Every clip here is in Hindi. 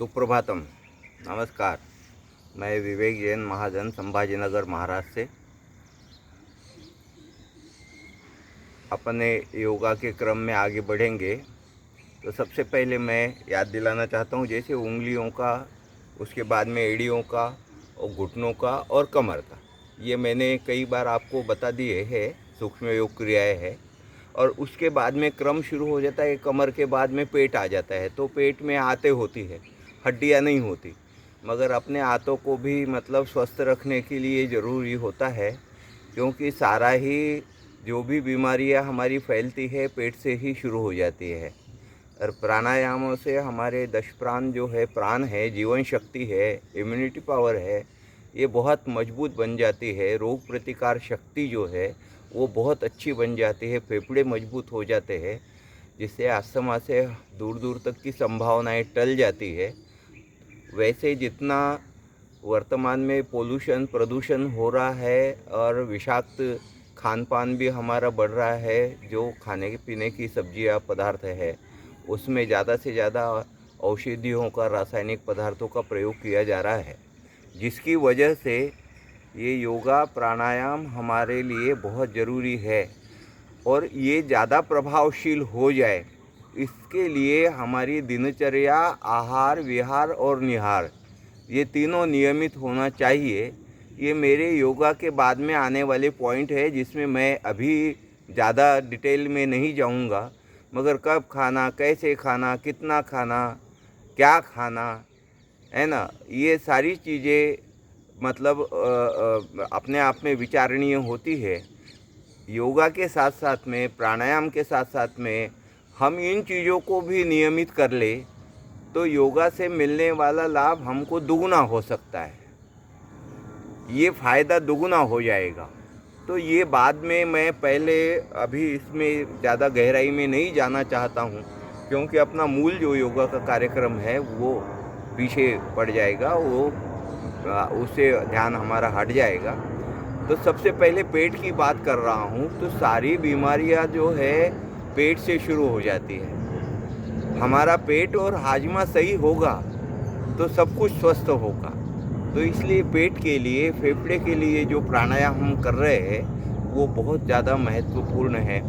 सुप्रभातम। नमस्कार। मैं विवेक जैन महाजन संभाजीनगर महाराष्ट्र से। अपने योगा के क्रम में आगे बढ़ेंगे तो सबसे पहले मैं याद दिलाना चाहता हूँ, जैसे उंगलियों का, उसके बाद में एड़ियों का और घुटनों का और कमर का, ये मैंने कई बार आपको बता दिए हैं, सूक्ष्म योग क्रियाएँ हैं। और उसके बाद में क्रम शुरू हो जाता है, कमर के बाद में पेट आ जाता है। तो पेट में आंतें होती है, हड्डियां नहीं होती। मगर अपने आंतों को भी मतलब स्वस्थ रखने के लिए ज़रूरी होता है, क्योंकि सारा ही जो भी बीमारियां हमारी फैलती है पेट से ही शुरू हो जाती है। और प्राणायामों से हमारे दश प्राण जो है, प्राण है, जीवन शक्ति है, इम्यूनिटी पावर है, ये बहुत मजबूत बन जाती है। रोग प्रतिकार शक्ति जो है वो बहुत अच्छी बन जाती है। फेफड़े मजबूत हो जाते हैं, जिससे अस्थमा से दूर दूर तक की संभावनाएं टल जाती है। वैसे जितना वर्तमान में पोल्यूशन, प्रदूषण हो रहा है और विषाक्त खान पान भी हमारा बढ़ रहा है, जो खाने पीने की सब्जियां पदार्थ है उसमें ज़्यादा से ज़्यादा औषधियों का, रासायनिक पदार्थों का प्रयोग किया जा रहा है, जिसकी वजह से ये योगा प्राणायाम हमारे लिए बहुत ज़रूरी है। और ये ज़्यादा प्रभावशील हो जाए, इसके लिए हमारी दिनचर्या, आहार विहार और निहार, ये तीनों नियमित होना चाहिए। ये मेरे योगा के बाद में आने वाले पॉइंट है, जिसमें मैं अभी ज़्यादा डिटेल में नहीं जाऊंगा। मगर कब खाना, कैसे खाना, कितना खाना, क्या खाना है ना, ये सारी चीज़ें मतलब अपने आप में विचारणीय होती है। योगा के साथ साथ में, प्राणायाम के साथ साथ में हम इन चीज़ों को भी नियमित कर ले तो योगा से मिलने वाला लाभ हमको दुगना हो सकता है, ये फ़ायदा दुगना हो जाएगा। तो ये बाद में, मैं पहले अभी इसमें ज़्यादा गहराई में नहीं जाना चाहता हूँ, क्योंकि अपना मूल जो योगा का कार्यक्रम है वो पीछे पड़ जाएगा, वो उससे ध्यान हमारा हट जाएगा। तो सबसे पहले पेट की बात कर रहा हूँ। तो सारी बीमारियाँ जो है पेट से शुरू हो जाती है। हमारा पेट और हाजमा सही होगा तो सब कुछ स्वस्थ होगा। तो इसलिए पेट के लिए, फेफड़े के लिए जो प्राणायाम हम कर रहे हैं वो बहुत ज़्यादा महत्वपूर्ण है।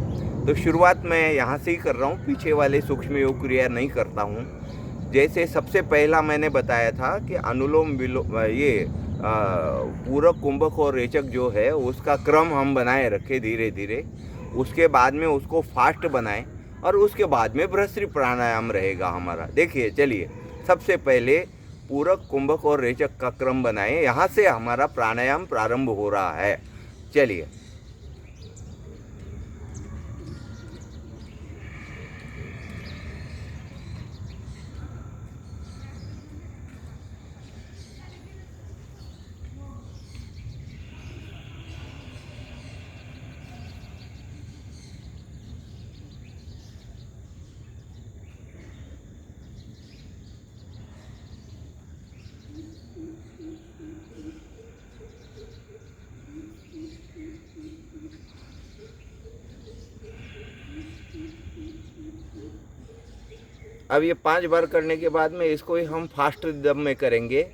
तो शुरुआत मैं यहाँ से ही कर रहा हूँ, पीछे वाले सूक्ष्म योग क्रिया नहीं करता हूँ। जैसे सबसे पहला मैंने बताया था कि अनुलोम विलोम, ये पूरक, कुंभक और रेचक जो है उसका क्रम हम बनाए रखें धीरे धीरे। उसके बाद में उसको फास्ट बनाएं और उसके बाद में बृहस्पति प्राणायाम रहेगा हमारा। देखिए, चलिए, सबसे पहले पूरक, कुंभक और रेचक का क्रम बनाएं। यहाँ से हमारा प्राणायाम प्रारंभ हो रहा है। चलिए, अब ये 5 बार करने के बाद में इसको ही हम फास्ट दम में करेंगे।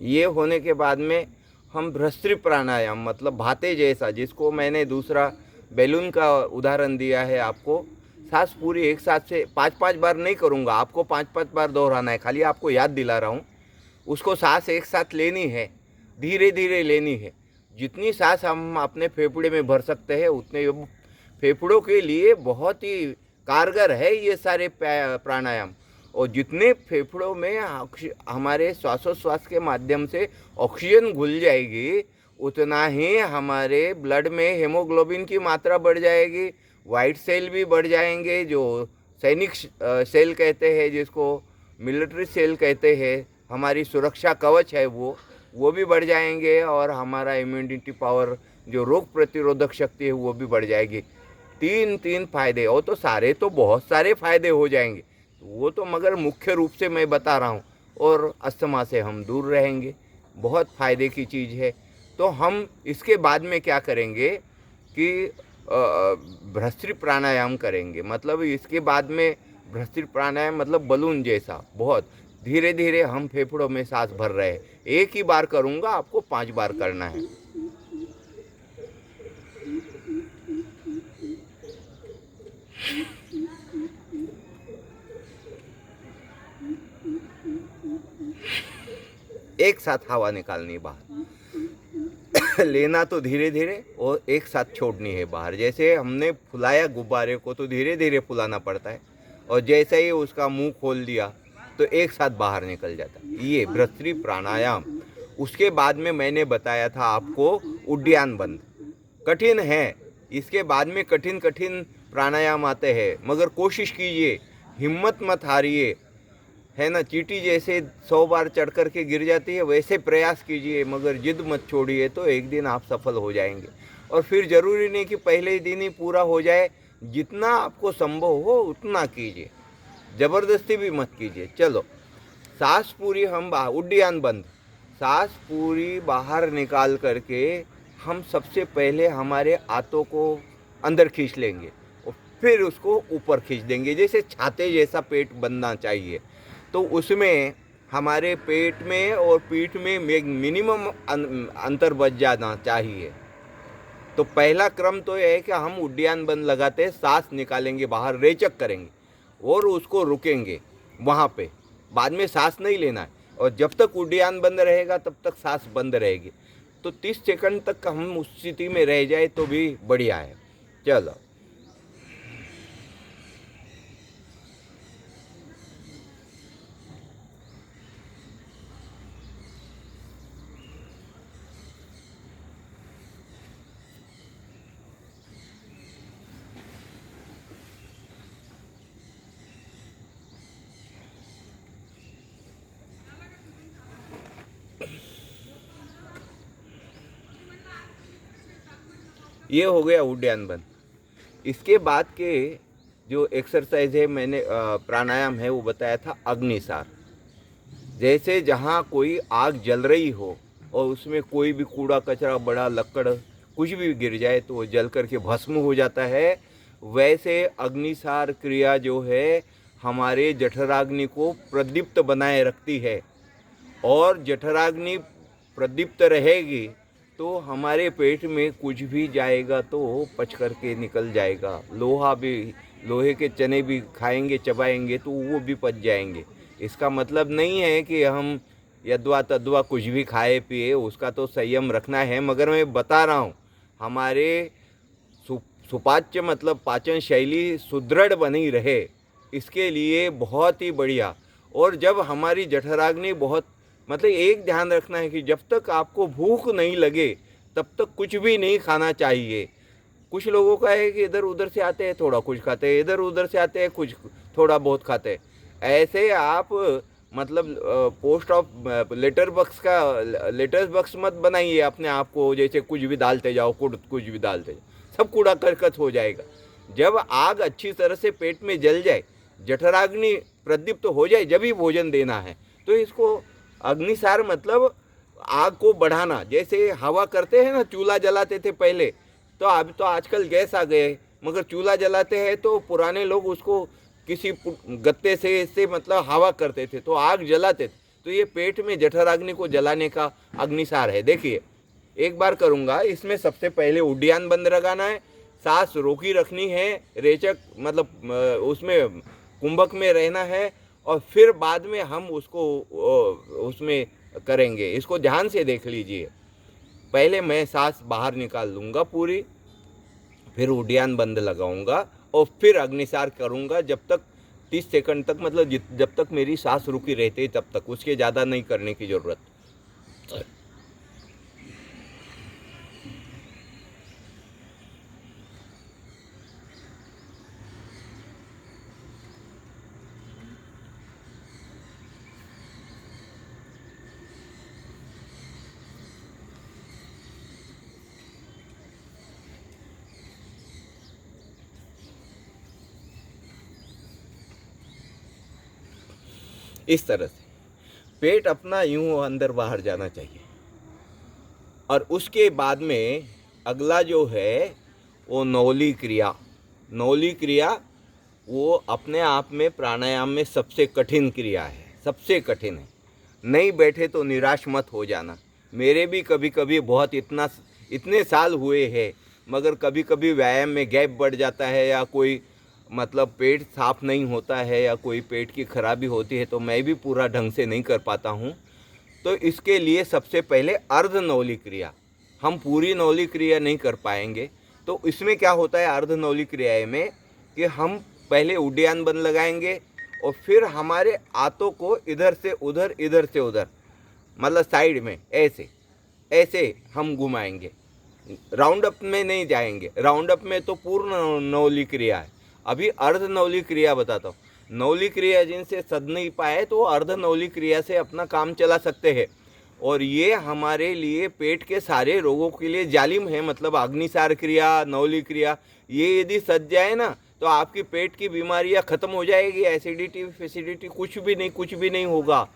ये होने के बाद में हम बृहस्पति प्राणायाम, मतलब भाते जैसा, जिसको मैंने दूसरा बैलून का उदाहरण दिया है आपको, सांस पूरी एक साथ से 5-5 बार नहीं करूँगा, आपको 5-5 बार दोहराना है, खाली आपको याद दिला रहा हूँ। उसको सांस एक साथ लेनी है, धीरे धीरे लेनी है। जितनी सांस हम अपने फेफड़े में भर सकते हैं उतने फेफड़ों के लिए बहुत ही कारगर है ये सारे प्राणायाम। और जितने फेफड़ों में हमारे श्वासोच्छ्वास के माध्यम से ऑक्सीजन घुल जाएगी, उतना ही हमारे ब्लड में हेमोग्लोबिन की मात्रा बढ़ जाएगी, वाइट सेल भी बढ़ जाएंगे, जो सैनिक सेल कहते हैं, जिसको मिलिट्री सेल कहते हैं, हमारी सुरक्षा कवच है वो भी बढ़ जाएंगे, और हमारा इम्यूनिटी पावर, जो रोग प्रतिरोधक शक्ति है, वो भी बढ़ जाएगी। तीन तीन फायदे, और तो सारे तो बहुत सारे फायदे हो जाएंगे, वो तो मगर मुख्य रूप से मैं बता रहा हूँ। और अस्थमा से हम दूर रहेंगे, बहुत फ़ायदे की चीज़ है। तो हम इसके बाद में क्या करेंगे कि भ्रष्टि प्राणायाम करेंगे। मतलब इसके बाद में भ्रष्टि प्राणायाम मतलब बलून जैसा, बहुत धीरे धीरे हम फेफड़ों में सांस भर रहे हैं। एक ही बार करूँगा, आपको 5 बार करना है। एक साथ हवा निकालनी बाहर लेना तो धीरे धीरे, और एक साथ छोड़नी है बाहर। जैसे हमने फुलाया गुब्बारे को तो धीरे धीरे फुलाना पड़ता है, और जैसे ही उसका मुंह खोल दिया तो एक साथ बाहर निकल जाता है। ये भ्रष्टि प्राणायाम। उसके बाद में मैंने बताया था आपको उड्डयन बंद, कठिन है। इसके बाद में कठिन कठिन प्राणायाम आते हैं, मगर कोशिश कीजिए, हिम्मत मत हारिए, है ना। चींटी जैसे 100 बार चढ़ कर के गिर जाती है, वैसे प्रयास कीजिए, मगर जिद मत छोड़िए, तो एक दिन आप सफल हो जाएंगे। और फिर ज़रूरी नहीं कि पहले ही दिन ही पूरा हो जाए, जितना आपको संभव हो उतना कीजिए, ज़बरदस्ती भी मत कीजिए। चलो, सांस पूरी हम बाहर, उड्डयन बंद, सांस पूरी बाहर निकाल करके हम सबसे पहले हमारे आंतों को अंदर खींच लेंगे, और फिर उसको ऊपर खींच देंगे, जैसे छाते जैसा पेट बनना चाहिए। तो उसमें हमारे पेट में और पीठ में मिनिमम अंतर बच जाना चाहिए। तो पहला क्रम तो यह है कि हम उड्डयन बंद लगाते, सांस निकालेंगे बाहर, रेचक करेंगे और उसको रुकेंगे वहाँ पे। बाद में सांस नहीं लेना है, और जब तक उड्डयन बंद रहेगा तब तक सांस बंद रहेगी। तो 30 सेकंड तक हम उस स्थिति में रह जाए तो भी बढ़िया है। चलो, ये हो गया उड्डयन बंद। इसके बाद के जो एक्सरसाइज है, मैंने प्राणायाम है वो बताया था अग्निसार। जैसे जहाँ कोई आग जल रही हो और उसमें कोई भी कूड़ा कचरा, बड़ा लकड़ कुछ भी गिर जाए तो वो जल करके भस्म हो जाता है, वैसे अग्निसार क्रिया जो है हमारे जठराग्नि को प्रदीप्त बनाए रखती है। और जठराग्नि प्रदीप्त रहेगी तो हमारे पेट में कुछ भी जाएगा तो पच करके निकल जाएगा। लोहा भी, लोहे के चने भी खाएंगे, चबाएंगे तो वो भी पच जाएंगे। इसका मतलब नहीं है कि हम यद्वा तद्वा कुछ भी खाए पिए, उसका तो संयम रखना है। मगर मैं बता रहा हूँ, हमारे सुपाच्य मतलब पाचन शैली सुदृढ़ बनी रहे, इसके लिए बहुत ही बढ़िया। और जब हमारी जठराग्नि बहुत, मतलब एक ध्यान रखना है कि जब तक आपको भूख नहीं लगे तब तक कुछ भी नहीं खाना चाहिए। कुछ लोगों का है कि इधर उधर से आते हैं थोड़ा कुछ खाते हैं, इधर उधर से आते हैं कुछ थोड़ा बहुत खाते हैं। ऐसे आप मतलब पोस्ट ऑफ लेटर बॉक्स मत बनाइए अपने आप को, जैसे कुछ भी डालते जाओ, कुछ भी डालते जाओ, सब कूड़ा करकट हो जाएगा। जब आग अच्छी तरह से पेट में जल जाए, जठराग्नि प्रदीप्त हो जाए, जब ही भोजन देना है। तो इसको अग्निसार मतलब आग को बढ़ाना। जैसे हवा करते हैं ना, चूल्हा जलाते थे पहले, तो अब तो आजकल गैस आ गए, मगर चूल्हा जलाते हैं तो पुराने लोग उसको किसी गत्ते से इससे मतलब हवा करते थे तो आग जलाते थे। तो ये पेट में जठराग्नि को जलाने का अग्निसार है। देखिए, एक बार करूँगा। इसमें सबसे पहले उड्डयन बंद लगाना है, सांस रोकी रखनी है, रेचक मतलब उसमें कुंभक में रहना है, और फिर बाद में हम उसको उसमें करेंगे। इसको ध्यान से देख लीजिए। पहले मैं सांस बाहर निकाल लूँगा पूरी, फिर उड्डयन बंद लगाऊंगा, और फिर अग्निसार करूँगा जब तक 30 सेकंड तक, मतलब जब तक मेरी सांस रुकी रहती है तब तक, उसके ज़्यादा नहीं करने की ज़रूरत। इस तरह से पेट अपना यूं अंदर बाहर जाना चाहिए। और उसके बाद में अगला जो है वो नौली क्रिया। नौली क्रिया वो अपने आप में प्राणायाम में सबसे कठिन क्रिया है, सबसे कठिन है। नहीं बैठे तो निराश मत हो जाना। मेरे भी कभी कभी बहुत इतने साल हुए हैं, मगर कभी कभी व्यायाम में गैप बढ़ जाता है या कोई मतलब पेट साफ नहीं होता है या कोई पेट की खराबी होती है तो मैं भी पूरा ढंग से नहीं कर पाता हूँ। तो इसके लिए सबसे पहले अर्ध नौली क्रिया, हम पूरी नौली क्रिया नहीं कर पाएंगे। तो इसमें क्या होता है अर्ध नौली क्रिया में कि हम पहले उड्डयन बंद लगाएंगे और फिर हमारे हाथों को इधर से उधर मतलब साइड में ऐसे ऐसे हम घुमाएंगे। राउंड अप में नहीं जाएंगे, राउंड अप में तो पूर्ण नौली क्रिया है। अभी अर्ध नौली क्रिया बताता हूँ। नौली क्रिया जिनसे सद नहीं पाए तो अर्ध नौली क्रिया से अपना काम चला सकते हैं। और ये हमारे लिए पेट के सारे रोगों के लिए जालिम है। मतलब अग्निसार क्रिया, नौली क्रिया, ये यदि सज जाए ना तो आपकी पेट की बीमारियां ख़त्म हो जाएगी। एसिडिटी फैसिडिटी कुछ भी नहीं होगा।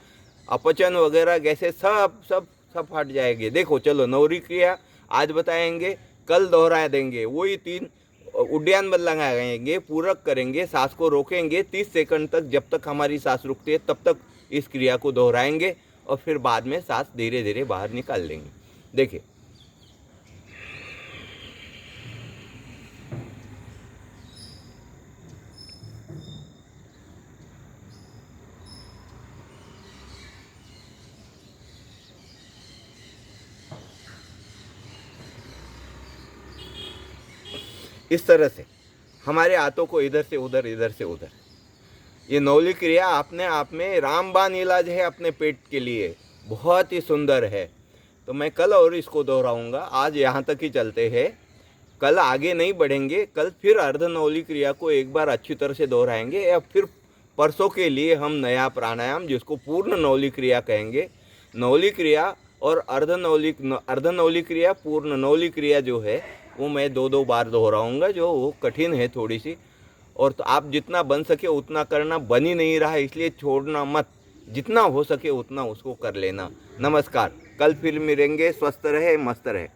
अपचन वगैरह गैसें सब हट जाएंगे। देखो चलो नौली क्रिया आज बताएंगे, कल दोहरा देंगे। वही 3 उड्डयन बल लगाएंगे, पूरक करेंगे, सांस को रोकेंगे 30 सेकंड तक। जब तक हमारी सांस रुकती है तब तक इस क्रिया को दोहराएंगे और फिर बाद में सांस धीरे धीरे बाहर निकाल लेंगे। देखिए इस तरह से हमारे हाथों को इधर से उधर। ये नौली क्रिया अपने आप में रामबाण इलाज है अपने पेट के लिए, बहुत ही सुंदर है। तो मैं कल और इसको दोहराऊंगा, आज यहाँ तक ही चलते हैं, कल आगे नहीं बढ़ेंगे। कल फिर अर्ध नौली क्रिया को एक बार अच्छी तरह से दोहराएंगे या फिर परसों के लिए हम नया प्राणायाम जिसको पूर्ण नौली क्रिया कहेंगे। नौली क्रिया और अर्ध नौली क्रिया, पूर्ण नौली क्रिया जो है वो मैं 2 बार दोहराऊंगा, जो वो कठिन है थोड़ी सी। और तो आप जितना बन सके उतना करना, बन ही नहीं रहा इसलिए छोड़ना मत, जितना हो सके उतना उसको कर लेना। नमस्कार, कल फिर मिलेंगे। स्वस्थ रहे, मस्त रहे।